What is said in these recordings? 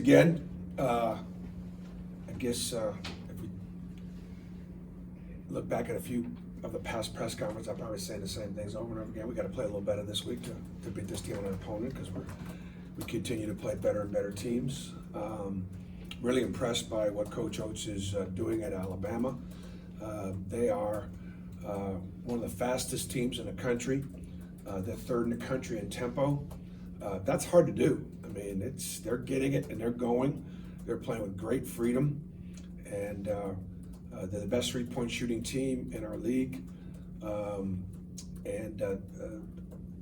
again. I guess if we look back at a few of the past press conferences, I'm probably saying the same things over and over again. We got to play a little better this week to beat this team on an opponent, because we continue to play better and better teams. Really impressed by what Coach Oates is doing at Alabama. They are one of the fastest teams in the country. They're third in the country in tempo. That's hard to do. I mean, they're getting it and they're going. They're playing with great freedom, and they're the best three-point shooting team in our league.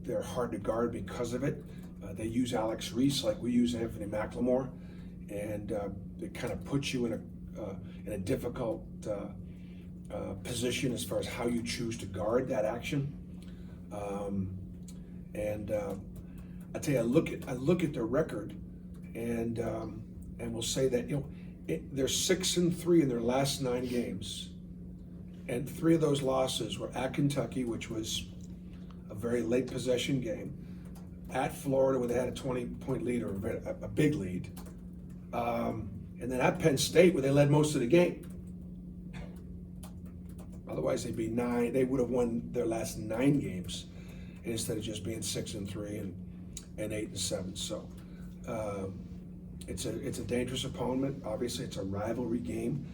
They're hard to guard because of it. They use Alex Reese like we use Anthony McLemore, and it kind of puts you in a difficult position as far as how you choose to guard that action. I tell you, I look at their record, and we'll say that they're 6-3 in their last 9 games, and 3 of those losses were at Kentucky, which was a very late possession game, at Florida where they had a 20-point lead or a big lead, and then at Penn State where they led most of the game. Otherwise, they'd be 9. They would have won their last 9 games instead of just being 6-3 and 8-7. So it's a dangerous opponent. Obviously, it's a rivalry game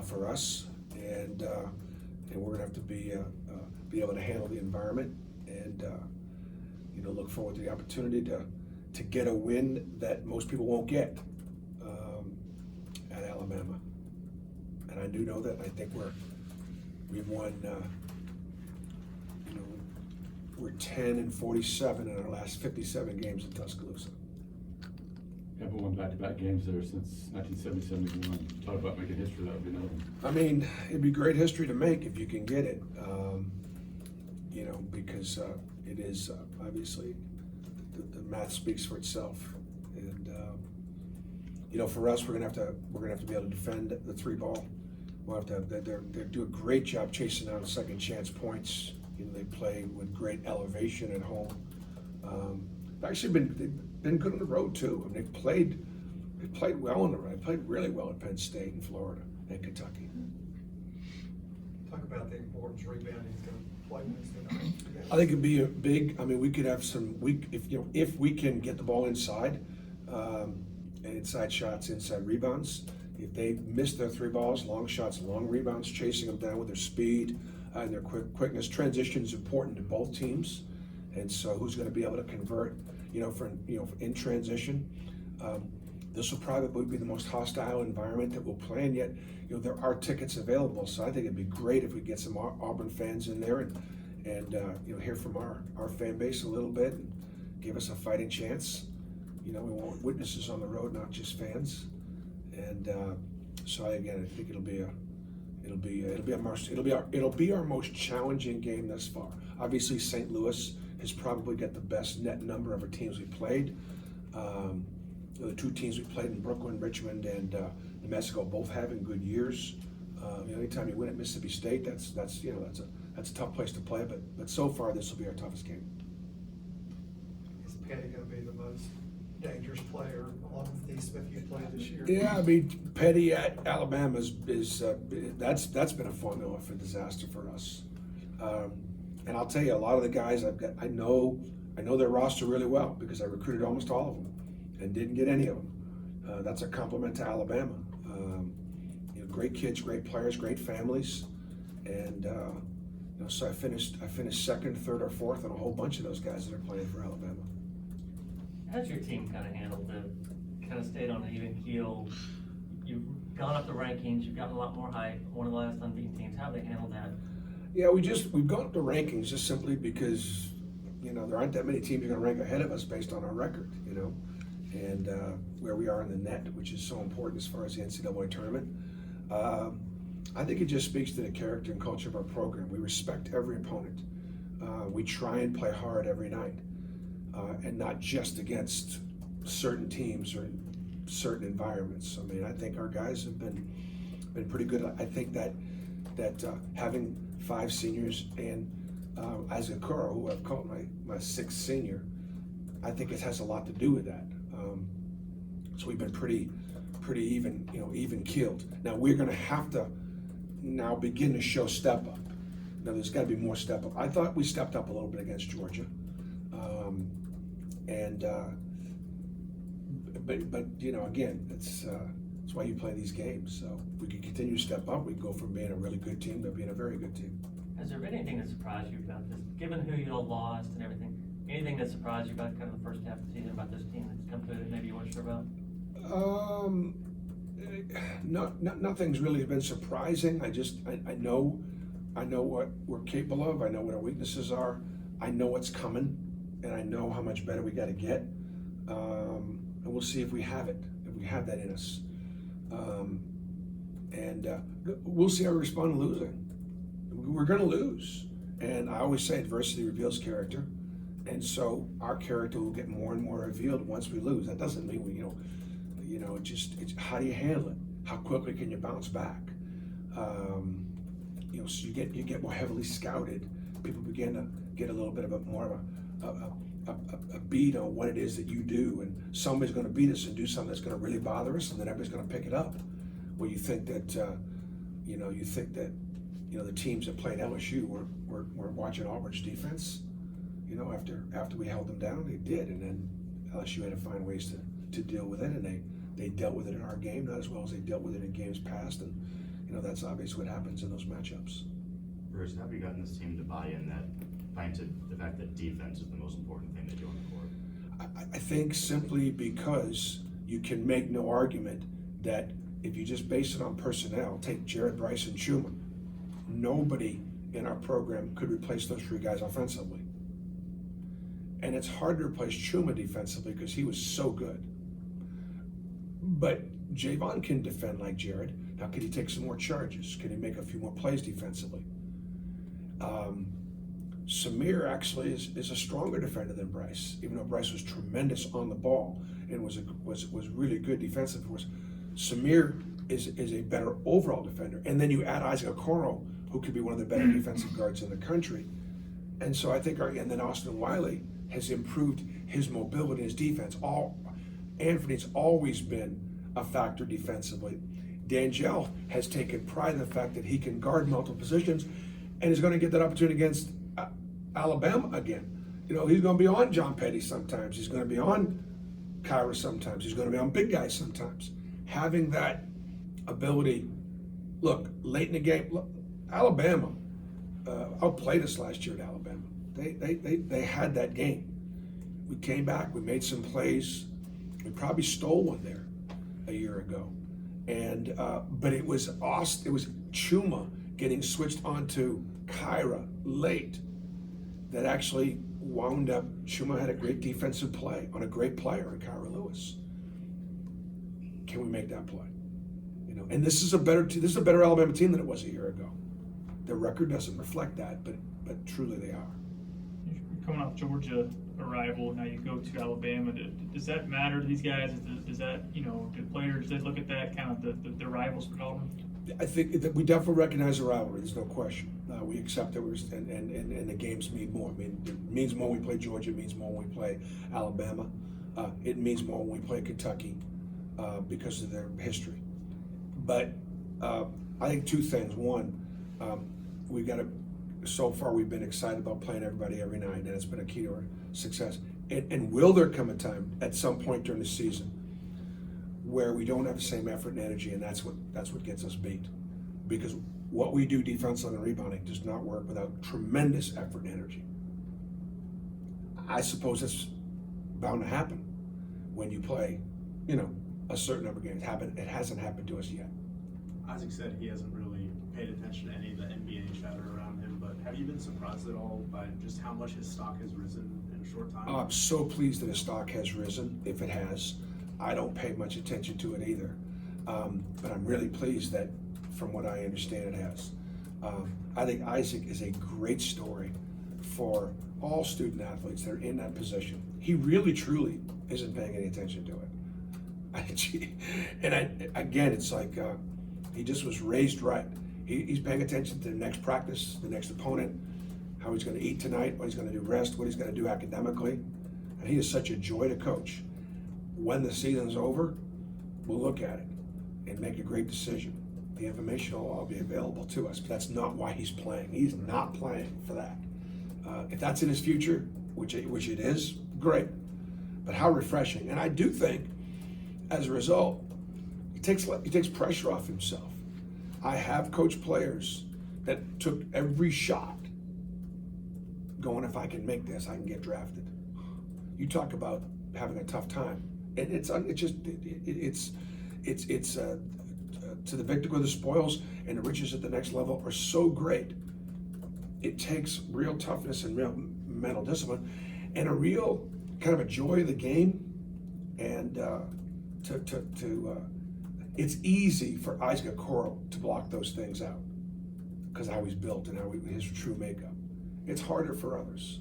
for us, and we're gonna have to be able to handle the environment, and look forward to the opportunity to get a win that most people won't get at Alabama. And I do know that. I think we've won. We're 10-47 in our last 57 games in Tuscaloosa. Haven't won back-to-back games there since 1970-71. Talk about making history, that would be another one. I mean, it'd be great history to make if you can get it. Because it is obviously the math speaks for itself, and for us, we're gonna have to be able to defend the 3 ball. We'll have to. They do a great job chasing down second chance points. They play with great elevation at home. They've actually been good on the road too. I mean, they played well on the road. They played really well at Penn State and Florida and Kentucky. Talk about the importance rebounding is going to play Wednesday night. I think it'd be a big. I mean, we could have some if we can get the ball inside, and inside shots, inside rebounds. If they miss their 3 balls, long shots, long rebounds, chasing them down with their speed and their quickness. Transition is important to both teams, and so who's going to be able to convert, in transition. This will probably be the most hostile environment that we'll play in, yet there are tickets available. So I think it'd be great if we get some Auburn fans in there and hear from our fan base a little bit and give us a fighting chance. We want witnesses on the road, not just fans. And so I think it'll be our most challenging game thus far. Obviously, St. Louis has probably got the best net number of our teams we played. The 2 teams we played in Brooklyn, Richmond, and New Mexico, both having good years. Anytime you win at Mississippi State, that's a tough place to play. But so far, this will be our toughest game. Is Petty going to be the most dangerous player along with Neesmith you played this year? Yeah, I mean, Petty at Alabama that's been a formula for disaster for us. And I'll tell you, a lot of the guys I know their roster really well because I recruited almost all of them and didn't get any of them. That's a compliment to Alabama. Great kids, great players, great families, and so I finished 2nd, 3rd, or 4th on a whole bunch of those guys that are playing for Alabama. How's your team kind of handled it? Kind of stayed on an even keel. You've gone up the rankings. You've gotten a lot more height. One of the last unbeaten teams. How have they handled that? Yeah, we've gone up the rankings just simply because there aren't that many teams that are going to rank ahead of us based on our record. And where we are in the net, which is so important as far as the NCAA tournament. I think it just speaks to the character and culture of our program. We respect every opponent. We try and play hard every night. And not just against certain teams or certain environments. I mean, I think our guys have been pretty good. I think that having 5 seniors and Okoro, who I've called my 6th senior, I think it has a lot to do with that. So we've been pretty even, even keeled. Now we're going to have to now begin to show step up. Now there's got to be more step up. I thought we stepped up a little bit against Georgia, but again, that's why you play these games. So if we can continue to step up, we can go from being a really good team to being a very good team. Has there been anything that surprised you about this, given who you all lost and everything? Anything that surprised you about kind of the first half of the season about this team that's come through that maybe you weren't sure about? Nothing's really been surprising. I know what we're capable of. I know what our weaknesses are. I know what's coming, and I know how much better we got to get. And we'll see if we have it, if we have that in us. We'll see how we respond to losing. We're going to lose, and I always say adversity reveals character, and so our character will get more and more revealed once we lose. That doesn't mean we, it's how do you handle it? How quickly can you bounce back? So you get more heavily scouted. People begin to get a little bit of more of a beat on what it is that you do, and somebody's going to beat us and do something that's going to really bother us, and then everybody's going to pick it up. Well, you think that the teams that played LSU were watching Auburn's defense. After we held them down, they did, and then LSU had to find ways to deal with it, and they dealt with it in our game not as well as they dealt with it in games past, and that's obviously what happens in those matchups. Bruce, how have you gotten this team to buy into the fact that defense is the most important thing they do on the court? I think simply because you can make no argument that if you just base it on personnel, take Jared, Bryce, and Chuma, nobody in our program could replace those three guys offensively. And it's hard to replace Chuma defensively because he was so good. But Javon can defend like Jared. Now, can he take some more charges? Can he make a few more plays defensively? Samir actually is a stronger defender than Bryce, even though Bryce was tremendous on the ball and was really good defensive for us. Samir is a better overall defender. And then you add Isaac Okoro, who could be one of the better defensive guards in the country. And so I think, and then Austin Wiley has improved his mobility, his defense. Anthony's always been a factor defensively. D'Angelo has taken pride in the fact that he can guard multiple positions and is going to get that opportunity against Alabama again. He's going to be on John Petty sometimes. He's going to be on Kyra sometimes. He's going to be on big guys sometimes. Having that ability, look, late in the game, look, Alabama outplayed us last year at Alabama. They had that game. We came back, we made some plays. We probably stole one there a year ago. And but it was Chuma getting switched onto Kyra late that actually wound up. Chuma had a great defensive play on a great player in Kyra Lewis. Can we make that play? And this is a better Alabama team than it was a year ago. Their record doesn't reflect that, but truly they are. You're coming off Georgia, a rival, now you go to Alabama. Does that matter to these guys? Does that, do players that look at that kind of the rivals for Auburn? I think that we definitely recognize the rivalry. There's no question. We accept that, and the games mean more. I mean, it means more when we play Georgia. It means more when we play Alabama. It means more when we play Kentucky because of their history. But I think two things. One, so far we've been excited about playing everybody every night, and it's been a key to our success. And will there come a time at some point during the season where we don't have the same effort and energy, and that's what gets us beat? Because what we do defensively and rebounding does not work without tremendous effort and energy. I suppose it's bound to happen when you play, a certain number of games. It hasn't happened to us yet. Isaac said he hasn't really paid attention to any of the NBA chatter around him, but have you been surprised at all by just how much his stock has risen in a short time? I'm so pleased that his stock has risen, if it has. I don't pay much attention to it either. But I'm really pleased that, from what I understand, it has. I think Isaac is a great story for all student athletes that are in that position. He really, truly isn't paying any attention to it. Again, it's like he just was raised right. He's paying attention to the next practice, the next opponent, how he's going to eat tonight, what he's going to do rest, what he's going to do academically. And he is such a joy to coach. When the season's over, we'll look at it and make a great decision. The information will all be available to us, but that's not why he's playing. He's not playing for that. If that's in his future, which it is, great. But how refreshing. And I do think, as a result, he takes pressure off himself. I have coached players that took every shot going, if I can make this, I can get drafted. You talk about having a tough time. And to the victor go the spoils, and the riches at the next level are so great. It takes real toughness and real mental discipline and a real kind of a joy of the game. And it's easy for Isaac Okoro to block those things out because of how he's built and his true makeup. It's harder for others.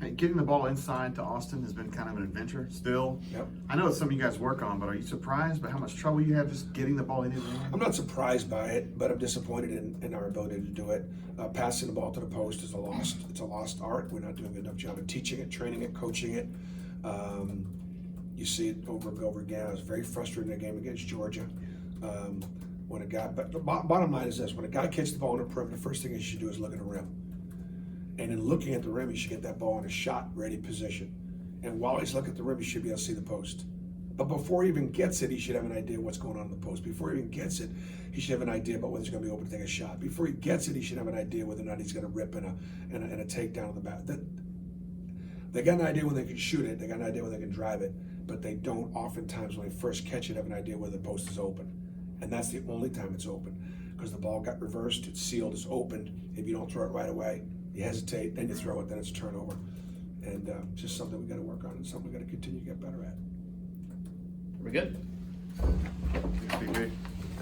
Hey, getting the ball inside to Austin has been kind of an adventure still. Yep. I know it's something you guys work on, but are you surprised by how much trouble you have just getting the ball in his hand? I'm not surprised by it, but I'm disappointed in our ability to do it. Passing the ball to the post is a lost art. We're not doing a good enough job of teaching it, training it, coaching it. You see it over and over again. I was very frustrated in the game against Georgia. But the bottom line is this: when a guy catches the ball in the perimeter, the first thing he should do is look at the rim. And in looking at the rim, he should get that ball in a shot-ready position. And while he's looking at the rim, he should be able to see the post. But before he even gets it, he should have an idea what's going on in the post. Before he even gets it, he should have an idea about whether he's going to be open to take a shot. Before he gets it, he should have an idea whether or not he's going to rip in a takedown on the back. They got an idea when they can shoot it. They got an idea when they can drive it. But they don't oftentimes, when they first catch it, have an idea whether the post is open. And that's the only time it's open. Because the ball got reversed, it's sealed, it's open. If you don't throw it right away, you hesitate, then you throw it, then it's a turnover. And just something we got to work on and something we got to continue to get better at. We good?